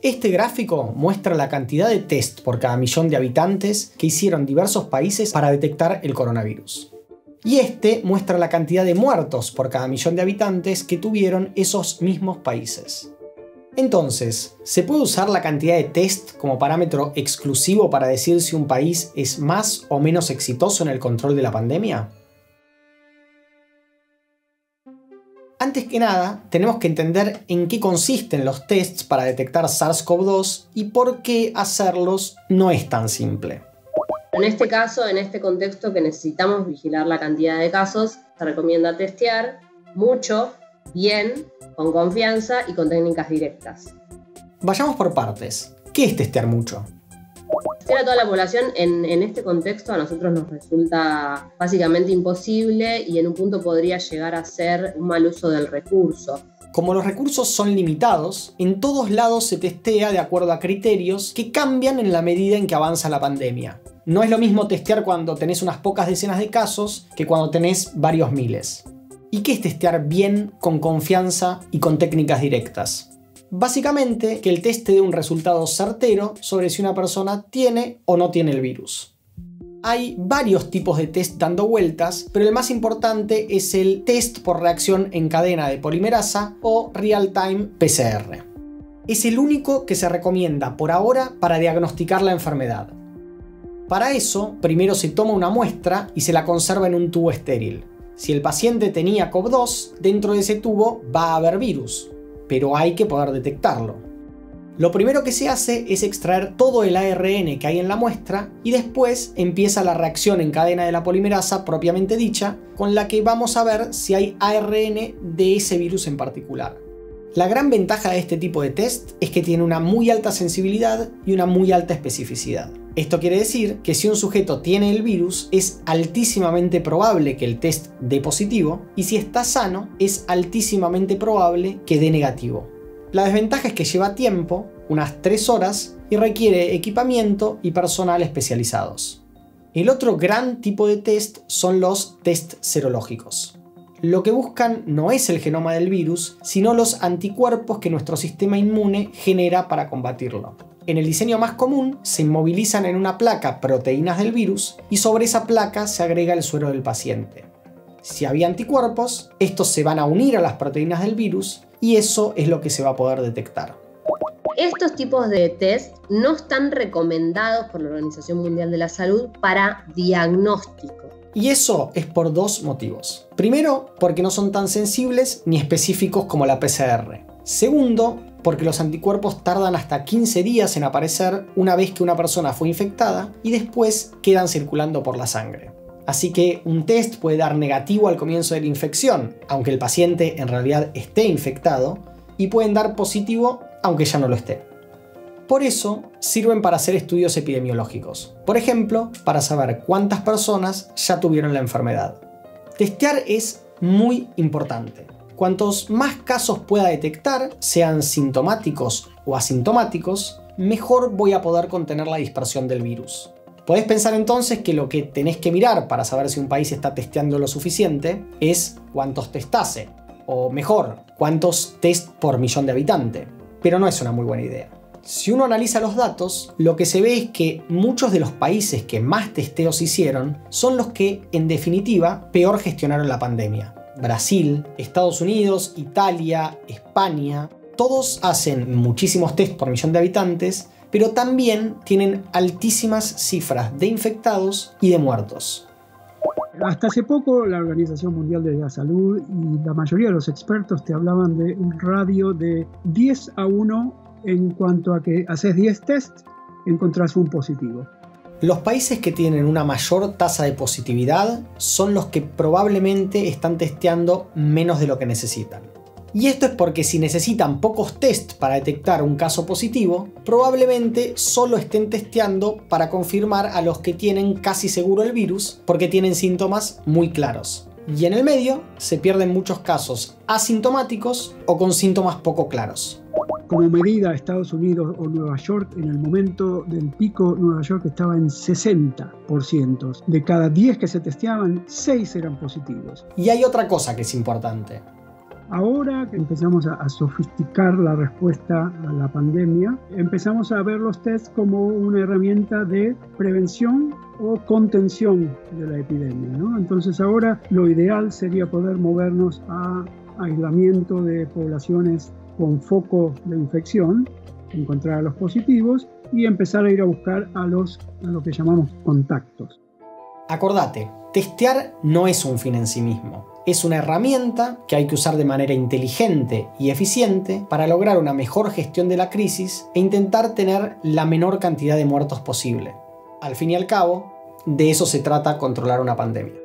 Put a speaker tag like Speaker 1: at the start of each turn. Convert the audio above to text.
Speaker 1: Este gráfico muestra la cantidad de test por cada millón de habitantes que hicieron diversos países para detectar el coronavirus. Y este muestra la cantidad de muertos por cada millón de habitantes que tuvieron esos mismos países. Entonces, ¿se puede usar la cantidad de test como parámetro exclusivo para decir si un país es más o menos exitoso en el control de la pandemia? Antes que nada, tenemos que entender en qué consisten los tests para detectar SARS-CoV-2 y por qué hacerlos no es tan simple.
Speaker 2: En este caso, en este contexto que necesitamos vigilar la cantidad de casos, se recomienda testear mucho, bien, con confianza y con técnicas directas.
Speaker 1: Vayamos por partes. ¿Qué es testear mucho?
Speaker 2: Testear a toda la población en este contexto a nosotros nos resulta básicamente imposible y en un punto podría llegar a ser un mal uso del recurso.
Speaker 1: Como los recursos son limitados, en todos lados se testea de acuerdo a criterios que cambian en la medida en que avanza la pandemia. No es lo mismo testear cuando tenés unas pocas decenas de casos que cuando tenés varios miles. ¿Y qué es testear bien, con confianza y con técnicas directas? Básicamente, que el test te dé un resultado certero sobre si una persona tiene o no tiene el virus. Hay varios tipos de test dando vueltas, pero el más importante es el test por reacción en cadena de polimerasa o Real-Time PCR. Es el único que se recomienda por ahora para diagnosticar la enfermedad. Para eso, primero se toma una muestra y se la conserva en un tubo estéril. Si el paciente tenía COV-2, dentro de ese tubo va a haber virus, pero hay que poder detectarlo. Lo primero que se hace es extraer todo el ARN que hay en la muestra y después empieza la reacción en cadena de la polimerasa propiamente dicha, con la que vamos a ver si hay ARN de ese virus en particular. La gran ventaja de este tipo de test es que tiene una muy alta sensibilidad y una muy alta especificidad. Esto quiere decir que si un sujeto tiene el virus, es altísimamente probable que el test dé positivo, y si está sano, es altísimamente probable que dé negativo. La desventaja es que lleva tiempo, unas 3 horas, y requiere equipamiento y personal especializados. El otro gran tipo de test son los test serológicos. Lo que buscan no es el genoma del virus, sino los anticuerpos que nuestro sistema inmune genera para combatirlo. En el diseño más común, se inmovilizan en una placa proteínas del virus y sobre esa placa se agrega el suero del paciente. Si había anticuerpos, estos se van a unir a las proteínas del virus y eso es lo que se va a poder detectar.
Speaker 2: Estos tipos de test no están recomendados por la Organización Mundial de la Salud para diagnóstico.
Speaker 1: Y eso es por 2 motivos. Primero, porque no son tan sensibles ni específicos como la PCR. Segundo, porque los anticuerpos tardan hasta 15 días en aparecer una vez que una persona fue infectada y después quedan circulando por la sangre. Así que un test puede dar negativo al comienzo de la infección, aunque el paciente en realidad esté infectado, y pueden dar positivo aunque ya no lo esté. Por eso sirven para hacer estudios epidemiológicos. Por ejemplo, para saber cuántas personas ya tuvieron la enfermedad. Testear es muy importante. Cuantos más casos pueda detectar, sean sintomáticos o asintomáticos, mejor voy a poder contener la dispersión del virus. Podés pensar entonces que lo que tenés que mirar para saber si un país está testeando lo suficiente es cuántos test hace, o mejor, cuántos test por millón de habitantes. Pero no es una muy buena idea. Si uno analiza los datos, lo que se ve es que muchos de los países que más testeos hicieron son los que, en definitiva, peor gestionaron la pandemia. Brasil, Estados Unidos, Italia, España, todos hacen muchísimos test por millón de habitantes, pero también tienen altísimas cifras de infectados y de muertos.
Speaker 3: Hasta hace poco la Organización Mundial de la Salud y la mayoría de los expertos te hablaban de un radio de 10-1 en cuanto a que haces 10 test, encontrás un positivo.
Speaker 1: Los países que tienen una mayor tasa de positividad son los que probablemente están testeando menos de lo que necesitan. Y esto es porque si necesitan pocos test para detectar un caso positivo, probablemente solo estén testeando para confirmar a los que tienen casi seguro el virus porque tienen síntomas muy claros. Y en el medio se pierden muchos casos asintomáticos o con síntomas poco claros.
Speaker 3: Como medida, Estados Unidos o Nueva York, en el momento del pico, Nueva York estaba en 60%. De cada 10 que se testeaban, 6 eran positivos.
Speaker 1: Y hay otra cosa que es importante.
Speaker 3: Ahora que empezamos a sofisticar la respuesta a la pandemia, empezamos a ver los tests como una herramienta de prevención o contención de la epidemia, ¿no? Entonces ahora lo ideal sería poder movernos a aislamiento de poblaciones con foco de infección, encontrar a los positivos y empezar a ir a buscar a lo que llamamos contactos.
Speaker 1: Acordate, testear no es un fin en sí mismo. Es una herramienta que hay que usar de manera inteligente y eficiente para lograr una mejor gestión de la crisis e intentar tener la menor cantidad de muertos posible. Al fin y al cabo, de eso se trata controlar una pandemia.